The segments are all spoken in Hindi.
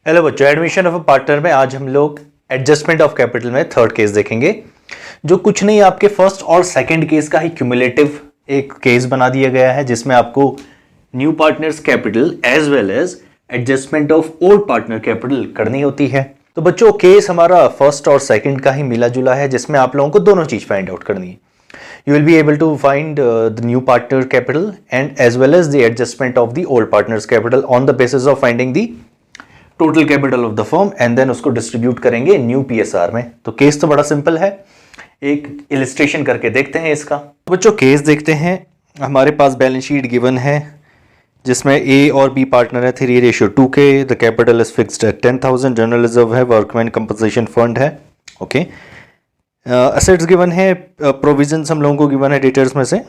हेलो बच्चों, एडमिशन ऑफ अ पार्टनर में आज हम लोग एडजस्टमेंट ऑफ कैपिटल में थर्ड केस देखेंगे, जो कुछ नहीं आपके फर्स्ट और सेकंड केस का ही क्यूमुलेटिव एक केस बना दिया गया है, जिसमें आपको new partners capital as well as adjustment of old partner capital करनी होती है। तो बच्चों, केस हमारा फर्स्ट और सेकंड का ही मिला जुला है, जिसमें आप लोगों को दोनों चीज फाइंड आउट करनी है। You will be able to find the new partner capital and as well as the adjustment of the old partner's capital on the basis of finding the total capital of the firm and then उसको डिस्ट्रीब्यूट करेंगे न्यू पीएसआर में। तो केस तो बड़ा सिंपल है, एक इलिस्ट्रेशन करके देखते हैं इसका। बच्चों, केस देखते हैं। हमारे पास बैलेंस शीट गिवन है जिसमें ए और बी पार्टनर है 3:2 के। The capital is fixed at 10,000। General reserve है, वर्कमैन कंपनसेशन फंड है। ओके, असेट्स गिवन है, प्रोविजंस हम लोगों को गिवन है डेटर्स में से।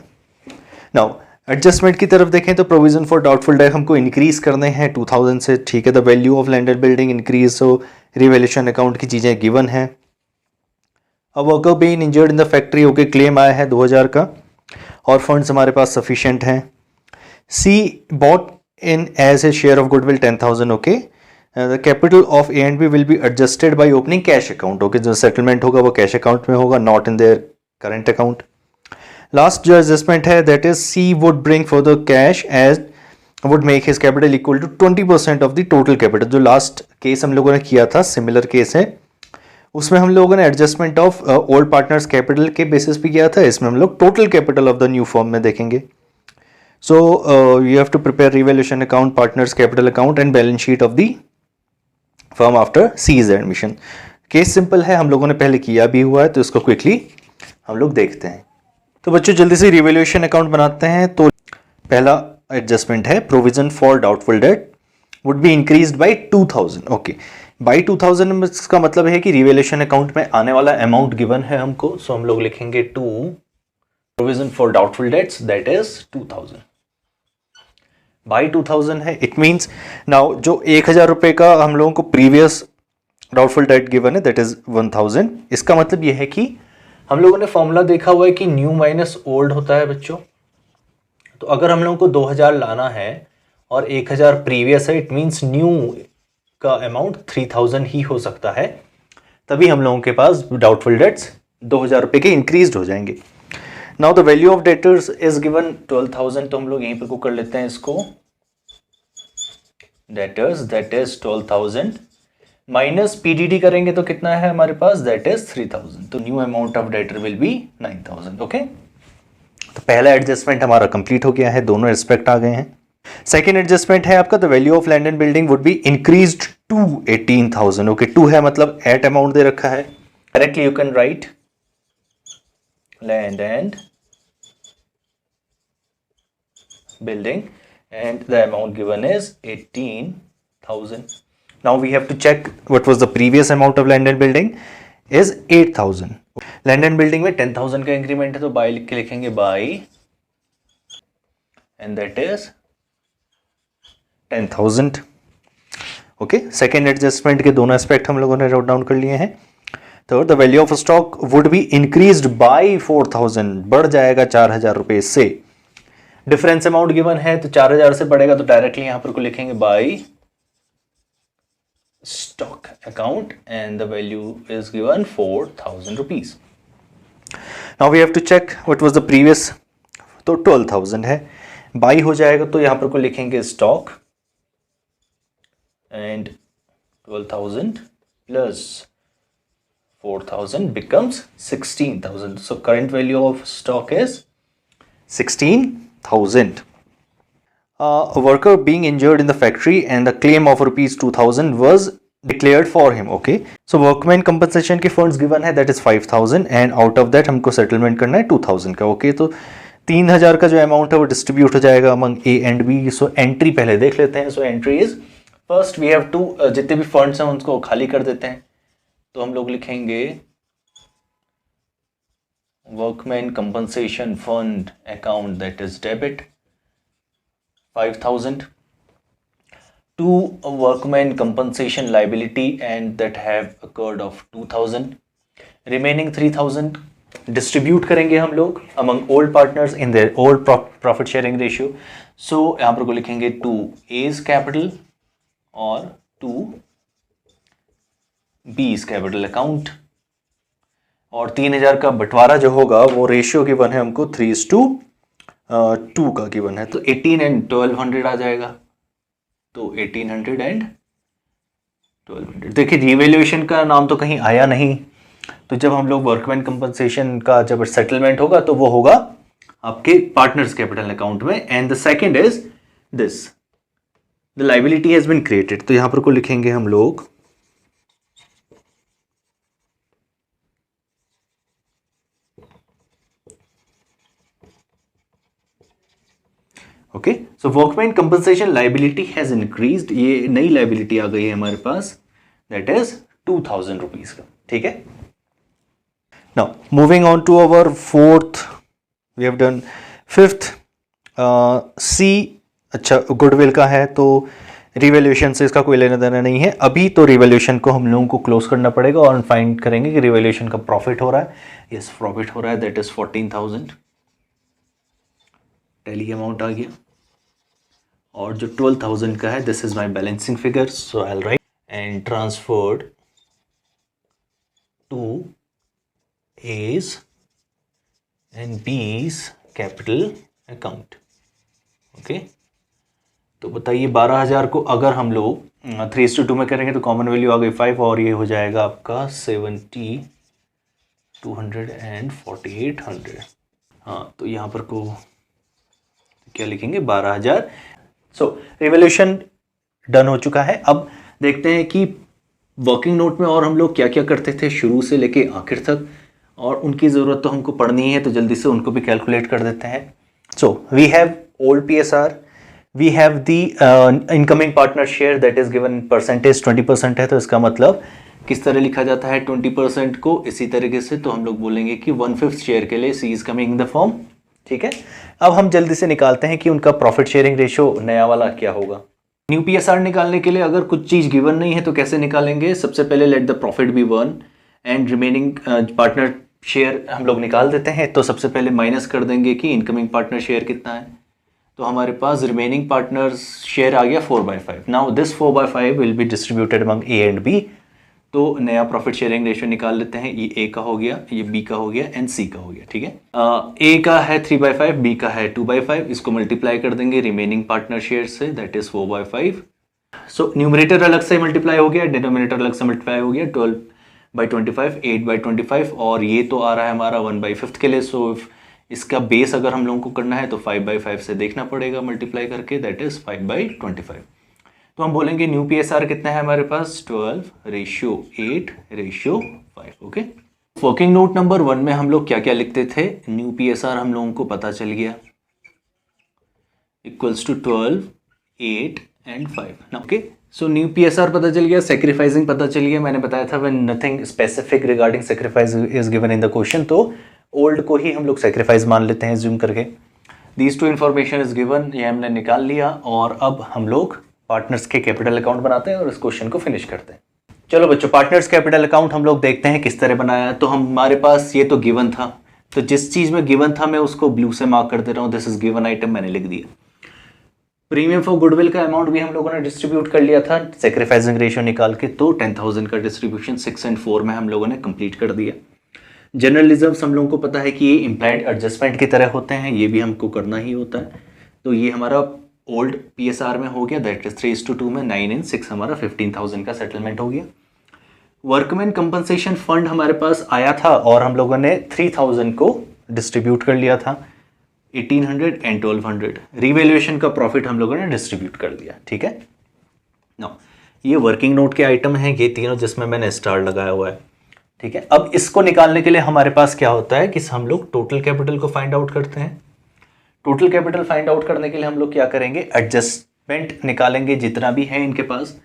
नाउ एडजस्टमेंट की तरफ देखें तो प्रोविजन फॉर डाउटफुल डेट हमको इंक्रीज करने हैं 2000 से, ठीक है। The value of land and building increase, so revaluation account की चीज़ें गिवन है। अब worker being injured in the factory, okay, claim आया है 2000 का और फंड्स हमारे पास सफिशिएंट हैं। C bought in as a share of goodwill 10,000, okay. The capital of A and B will be adjusted by opening cash account, okay. जो सेटलमेंट होगा वो कैश अकाउंट में होगा, not in their current account. Last जो एडजस्टमेंट है that is C would bring for the cash as would make his capital equal to 20% of the total capital. जो लास्ट केस हम लोगों ने किया था, सिमिलर केस है, उसमें हम लोगों ने adjustment of old partners capital के बेसिस पे किया था। इसमें हम लोग total capital of the new firm में देखेंगे। So you have to prepare revaluation account, partners capital account and balance sheet of the firm after C's admission. Case simple है, हम लोगों ने पहले किया भी हुआ है, तो इसको क्विकली हम लोग देखते हैं। तो बच्चों, जल्दी से रिवैल्यूएशन अकाउंट बनाते हैं। तो पहला एडजस्टमेंट है, provision for doubtful debt would be increased by 2000, okay. By 2000 इसका मतलब है कि रिवैल्यूएशन अकाउंट में आने वाला अमाउंट गिवन है हमको, सो हम लोग लिखेंगे to provision for doubtful debts, that is 2000 by 2000 है। इट मींस नाउ जो 1000 रुपए का हम लोगों को प्रीवियस डाउटफुल डेट गिवन है दैट इज 1000। इसका मतलब यह है कि हम लोगों ने फॉर्मूला देखा हुआ है कि न्यू माइनस ओल्ड होता है बच्चों। तो अगर हम लोगों को 2000 लाना है और 1000 प्रीवियस है, इट मींस न्यू का अमाउंट 3000 ही हो सकता है, तभी हम लोगों के पास डाउटफुल डेट्स 2000 रुपए के इंक्रीज हो जाएंगे। Now the value of debtors is given 12,000, तो हम लोग यहीं पर को कर लेते हैं इसको। Debtors that is 12,000 minus PDD करेंगे तो कितना है हमारे पास, दैट इज 3000। तो new amount of debtor will be 9000, okay. तो पहला एडजस्टमेंट हमारा कंप्लीट हो गया है, दोनों रिस्पेक्ट आ गए हैं। सेकेंड एडजस्टमेंट है आपका, the value of land and building would be increased to 18,000, okay. 2 है मतलब एट अमाउंट दे रखा है, correctly you can write land and building and the amount given is 18,000। Now we have to check what was the previous amount of land and building is 8,000. Land and building में 10,000 का इंक्रीमेंट है, तो बाय लिख के लिखेंगे by and that is 10,000. Okay, second adjustment के दोनों एस्पेक्ट हम लोगों ने नोट डाउन कर लिए हैं। तो the value of stock would be increased bye 4,000, बढ़ जाएगा 4,000 रुपए से। डिफरेंस अमाउंट गिवन है तो 4,000 से बढ़ेगा, तो डायरेक्टली यहां पर को लिखेंगे bye stock account and the value is given 4,000 rupees. Now we have to check what was the previous, तो 12,000 है, बाई हो जाएगा तो यहां पर को लिखेंगे stock and 12,000 plus 4,000 becomes 16,000. So current value of stock is 16,000. A worker being injured in the factory and the claim of rupees 2,000 was declared for him, okay. So workman compensation के funds given है that is 5,000 and out of that हमको settlement करना है 2,000 का, okay. तो 3,000 का जो amount है वो distribute हो जाएगा among A and B. So entry पहले देख लेते हैं। So entry is first we have to जितने भी funds हैं उनको खाली कर देते हैं, तो हम लोग लिखेंगे workman compensation fund account that is debit 5,000 to a workman compensation liability and that have occurred of 2,000. Remaining 3,000 distribute करेंगे हम लोग among old partners in their old profit sharing ratio. So यहाँ पर को लिखेंगे to A's capital और to बीस कैपिटल अकाउंट, और 3000 का बंटवारा जो होगा वो रेशियो गिवन है हमको 3:2 का गिवन है, तो 18 एंड 1200 आ जाएगा। तो 1800 एंड 1200, देखिए रिवैल्यूएशन का नाम तो कहीं आया नहीं, तो जब हम लोग वर्कमैन कंपनसेशन का जब सेटलमेंट होगा तो वो होगा आपके पार्टनर्स कैपिटल अकाउंट में। And the second is this, the liability has been created, तो यहां पर को लिखेंगे हम लोग okay. So workman compensation liability has increased, ये नई लायबिलिटी आ गई है हमारे पास, दैट इज 2000 रुपीज का, ठीक है। Now moving on to our fourth, we have done fifth C. अच्छा, गुडविल का है तो रिवैल्यूएशन से इसका कोई लेना देना नहीं है अभी, तो रिवैल्यूएशन को हम लोगों को क्लोज करना पड़ेगा और फाइंड करेंगे कि रिवैल्यूएशन का प्रॉफिट हो रहा है। यस, प्रॉफिट हो रहा है, दैट इज 14,000, टैली अमाउंट आ गया। और जो 12,000 का है, this is my balancing figure, so I will write and transferred to A's and B's capital account, okay. तो बताइए 12,000 को अगर हम लोग 3:2 में करेंगे तो कॉमन वैल्यू आ गई 5, और ये हो जाएगा आपका 70, 200 एंड 4800। हाँ, तो यहाँ पर को क्या लिखेंगे, 12,000। सो रिवैल्यूएशन डन हो चुका है। अब देखते हैं कि वर्किंग नोट में और हम लोग क्या क्या करते थे शुरू से लेके आखिर तक, और उनकी ज़रूरत तो हमको पढ़नी है, तो जल्दी से उनको भी कैलकुलेट कर देते हैं। So we have old PSR, we have the incoming partner share, that is given percentage 20% है, तो इसका मतलब किस तरह लिखा जाता है 20% को, इसी तरीके से तो हम लोग बोलेंगे कि 1/5 शेयर के लिए C is coming in the form, ठीक है। अब हम जल्दी से निकालते हैं कि उनका प्रॉफिट शेयरिंग रेशियो नया वाला क्या होगा। न्यू PSR निकालने के लिए अगर कुछ चीज़ गिवन नहीं है तो कैसे निकालेंगे, सबसे पहले let the profit be 1 and remaining partner share हम लोग निकाल देते हैं। तो सबसे पहले माइनस कर देंगे कि इनकमिंग पार्टनर शेयर कितना है, तो हमारे पास रिमेनिंग पार्टनर्स शेयर आ गया 4/5। Now this 4/5 will be distributed among A and B, तो नया प्रॉफिट शेयरिंग रेशियो निकाल लेते हैं। ये A का हो गया, ये B का हो गया एंड C का हो गया, ठीक है। A का है 3/5, B का है 2/5, इसको मल्टीप्लाई कर देंगे रिमेनिंग पार्टनर शेयर से, दैट इज 4/5। सो न्यूमरेटर अलग से मल्टीप्लाई हो गया, डिनोमिनेटर अलग से मल्टीप्लाई हो गया, 12/25, 8/25, और ये तो आ रहा है हमारा 1/5 के लिए। सो इसका बेस अगर हम लोगों को करना है तो 5/5 से देखना पड़ेगा मल्टीप्लाई करके, दैट इज 5/25। तो हम बोलेंगे न्यू PSR कितना है हमारे पास, 12:8:5, ओके। वर्किंग नोट नंबर 1 में हम लोग क्या क्या लिखते थे, न्यू PSR हम लोगों को पता चल गया, equals to 12, 8 and 5, okay. So new PSR पता चल गया, सेक्रीफाइसिंग पता चल गया, मैंने बताया था when nothing specific regarding sacrifice is given in the question, तो ओल्ड को ही हम लोग सेक्रीफाइस मान लेते हैं ज्यूम करके। These two information is given, ये हमने निकाल लिया, और अब हम लोग पार्टनर्स के कैपिटल अकाउंट बनाते हैं और इस क्वेश्चन को फिनिश करते हैं। चलो बच्चों, पार्टनर्स कैपिटल अकाउंट हम लोग देखते हैं किस तरह बनाया। तो हमारे पास ये तो गिवन था, तो जिस चीज में गिवन था मैं उसको ब्लू से मार्क कर दे रहा हूँ, दिस इज गिवन आइटम, मैंने लिख दिया। प्रीमियम फॉर गुडविल का अमाउंट भी हम लोगों ने डिस्ट्रीब्यूट कर लिया था सेक्रीफाइसिंग रेशियो निकाल के, तो 10,000 का डिस्ट्रीब्यूशन 6 एंड 4 में हम लोगों ने कंप्लीट कर दिया। जनरल रिजर्व्स हम लोगों को पता है कि ये इम्प्लाइड एडजस्टमेंट की तरह होते हैं, ये भी हमको करना ही होता है, तो ये हमारा ओल्ड PSR में हो गया, दैट इज 3:2 में 9 एंड 6 हमारा 15,000 का सेटलमेंट हो गया। वर्कमैन कंपनसेशन फंड हमारे पास आया था और हम लोगों ने 3,000 को डिस्ट्रीब्यूट कर लिया था, 1,800 एंड 1,200। रिवैल्यूएशन का प्रॉफिट हम लोगों ने डिस्ट्रीब्यूट कर दिया, ठीक है। नो, ये वर्किंग नोट के आइटम हैं, ये तीनों जिसमें मैंने स्टार लगाया हुआ है, ठीक है। अब इसको निकालने के लिए हमारे पास क्या होता है कि हम लोग टोटल कैपिटल को फाइंड आउट करते हैं। टोटल कैपिटल फाइंड आउट करने के लिए हम लोग क्या करेंगे, एडजस्टमेंट निकालेंगे जितना भी है इनके पास।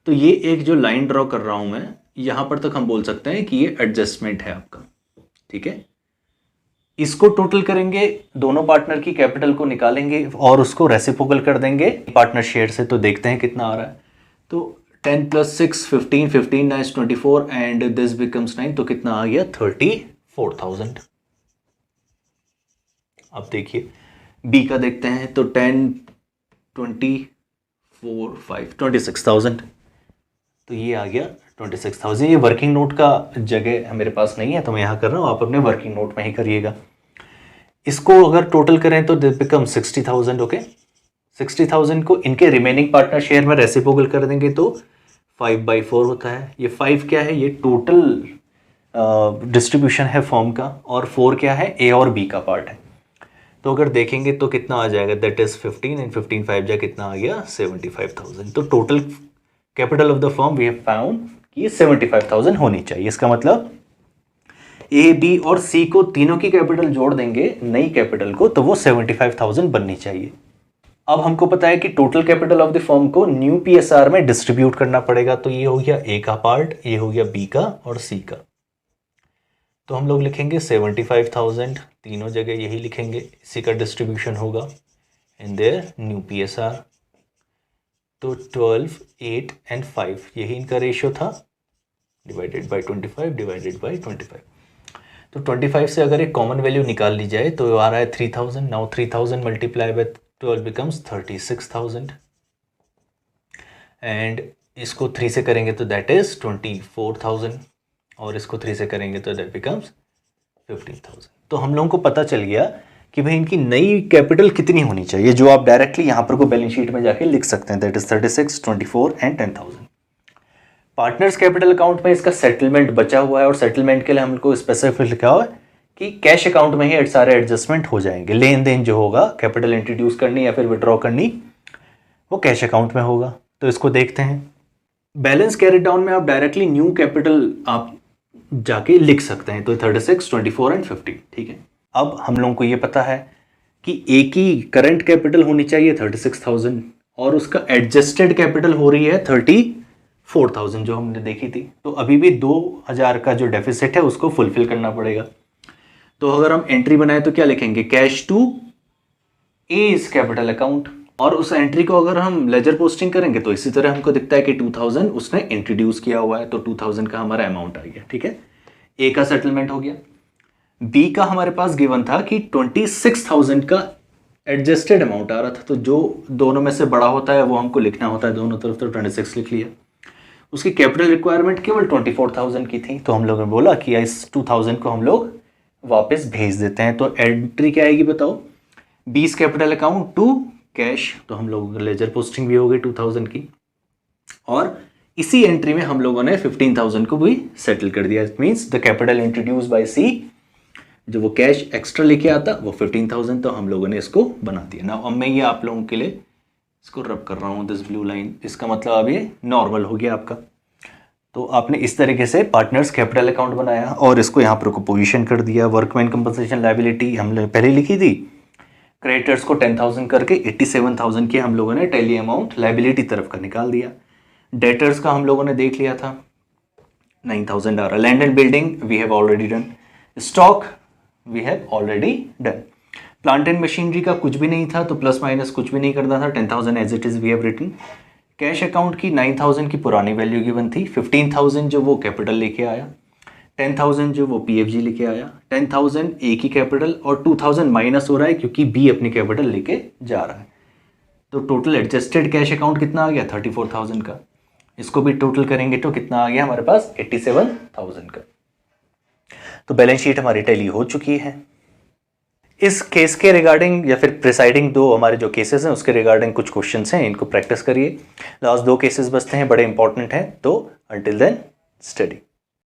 तो ये एक जो लाइन ड्रॉ कर रहा हूं मैं, यहां पर तक हम बोल सकते हैं कि ये एडजस्टमेंट है आपका, ठीक है। इसको टोटल करेंगे, दोनों पार्टनर की कैपिटल को निकालेंगे और उसको रेसिप्रोकल कर देंगे पार्टनर शेयर से, तो देखते हैं कितना आ रहा है। तो 10 + 6 15, 15 9 24 एंड दिस बिकम्स 9, तो कितना आ गया 34,000। अब देखिए बी का देखते हैं, तो 10 24 5 26,000, तो ये आ गया 26,000। ये वर्किंग नोट का जगह मेरे पास नहीं है तो मैं यहाँ कर रहा हूँ, आप अपने वर्किंग नोट में ही करिएगा। इसको अगर टोटल करें तो दिस बिकम 60,000। ओके, 60,000 को इनके रिमेनिंग पार्टनर शेयर में रेसिप्रोकल कर देंगे तो 5/4 होता है। ये 5 क्या है, ये टोटल डिस्ट्रीब्यूशन है फॉर्म का, और 4 क्या है, ए और बी का पार्ट है। तो अगर देखेंगे तो कितना आ जाएगा, दैट इज 15 एंड 15 5 जा कितना आ गया 75,000। तो total capital of the firm we have found कि 75,000 होनी चाहिए। इसका मतलब ए बी और सी को तीनों की कैपिटल जोड़ देंगे नई कैपिटल को तो वो 75,000 बननी चाहिए। अब हमको पता है कि total capital of the firm को न्यू पीएसआर में डिस्ट्रीब्यूट करना पड़ेगा। तो ये हो गया ए का पार्ट, ये हो गया बी का और सी का। तो हम लोग लिखेंगे 75,000, तीनों जगह यही लिखेंगे, इसी का डिस्ट्रीब्यूशन होगा इन देयर न्यू पीएसआर। तो 12, 8 एंड 5 यही इनका रेशियो था, डिवाइडेड बाय 25 डिवाइडेड बाय 25। तो 25 से अगर एक कॉमन वैल्यू निकाल ली जाए तो आ रहा है 3000। Now 3000 multiply by 12 becomes 36,000 and इसको 3 से करेंगे तो दैट इज 24,000 और इसको 3 से करेंगे तो दैट बिकम्स 15,000। तो हम लोगों को पता चल गया कि भाई इनकी नई कैपिटल कितनी होनी चाहिए, जो आप डायरेक्टली यहाँ पर को बैलेंस शीट में जाके लिख सकते हैं, that is 36, 24 and 10,000। Partners capital account में इसका सेटलमेंट बचा हुआ है और सेटलमेंट के लिए हमको स्पेसिफिक लिखा हुआ है कि कैश अकाउंट में ही सारे एडजस्टमेंट हो जाएंगे। लेन देन जो होगा कैपिटल इंट्रोड्यूस करनी या फिर विड्रॉ करनी वो कैश अकाउंट में होगा। तो इसको देखते हैं। बैलेंस कैरी डाउन में आप डायरेक्टली न्यू कैपिटल आप जाके लिख सकते हैं। तो 36, 24 एंड 50, ठीक है। अब हम लोगों को ये पता है कि ए की करंट कैपिटल होनी चाहिए 36,000 और उसका एडजस्टेड कैपिटल हो रही है 34,000 जो हमने देखी थी। तो अभी भी 2,000 का जो डेफिसिट है उसको फुलफिल करना पड़ेगा। तो अगर हम एंट्री बनाए तो क्या लिखेंगे, cash to A is capital account, और उस एंट्री को अगर हम लेजर पोस्टिंग करेंगे तो इसी तरह हमको दिखता है कि 2000 उसने इंट्रोड्यूस किया हुआ है, तो 2000 का हमारा अमाउंट आ गया, ठीक है। ए का सेटलमेंट हो गया। बी का हमारे पास गिवन था कि 26,000 का एडजस्टेड अमाउंट आ रहा था, तो जो दोनों में से बड़ा होता है वो हमको लिखना होता है दोनों तरफ, तो 26 लिख लिया। उसकी कैपिटल रिक्वायरमेंट केवल 24,000 की थी, तो हम लोगों ने बोला कि इस 2000 को हम लोग वापस भेज देते हैं। तो एंट्री क्या आएगी बताओ, बीस कैपिटल अकाउंट टू कैश, तो हम लोगों की लेजर पोस्टिंग भी हो गई 2000 की, और इसी एंट्री में हम लोगों ने 15,000 को भी सेटल कर दिया। It means the capital introduced by C, जो वो कैश एक्स्ट्रा लेके आता वो 15,000, तो हम लोगों ने इसको बना दिया ना। अब मैं ये आप लोगों के लिए इसको रब कर रहा हूँ, दिस ब्लू लाइन, इसका मतलब अब ये नॉर्मल हो गया आपका। तो आपने इस तरीके से पार्टनर्स कैपिटल अकाउंट बनाया और इसको यहाँ पर को पोजीशन कर दिया। वर्कमैन कंपनसेशन लायबिलिटी हमने पहले लिखी थी, क्रेडिटर्स को 10,000 करके 87,000 की हम लोगों ने टैली अमाउंट लायबिलिटी तरफ का निकाल दिया। डेटर्स का हम लोगों ने देख लिया था 9,000 आ रहा। Land and building we have already done, stock we have already done. Plant and machinery का कुछ भी नहीं था तो प्लस माइनस कुछ भी नहीं करना था, 10,000 as it is we have written. Cash account की 9,000 की पुरानी वैल्यू गिवन थी, 15,000 जो वो कैपिटल लेके आया, 10,000 जो वो पीएफजी लेके आया, 10,000 ए की कैपिटल और 2,000 माइनस हो रहा है क्योंकि बी अपनी कैपिटल लेके जा रहा है। तो टोटल एडजस्टेड कैश अकाउंट कितना आ गया 34,000 का। इसको भी टोटल करेंगे तो कितना आ गया हमारे पास 87,000 का। तो बैलेंस शीट हमारी टैली हो चुकी है। इस केस के रिगार्डिंग या फिर प्रिसाइडिंग दो हमारे जो केसेस हैं उसके रिगार्डिंग कुछ क्वेश्चंस हैं, इनको प्रैक्टिस करिए। लास्ट 2 केसेस बचते हैं, बड़े इंपॉर्टेंट हैं, तो अंटिल देन स्टडी।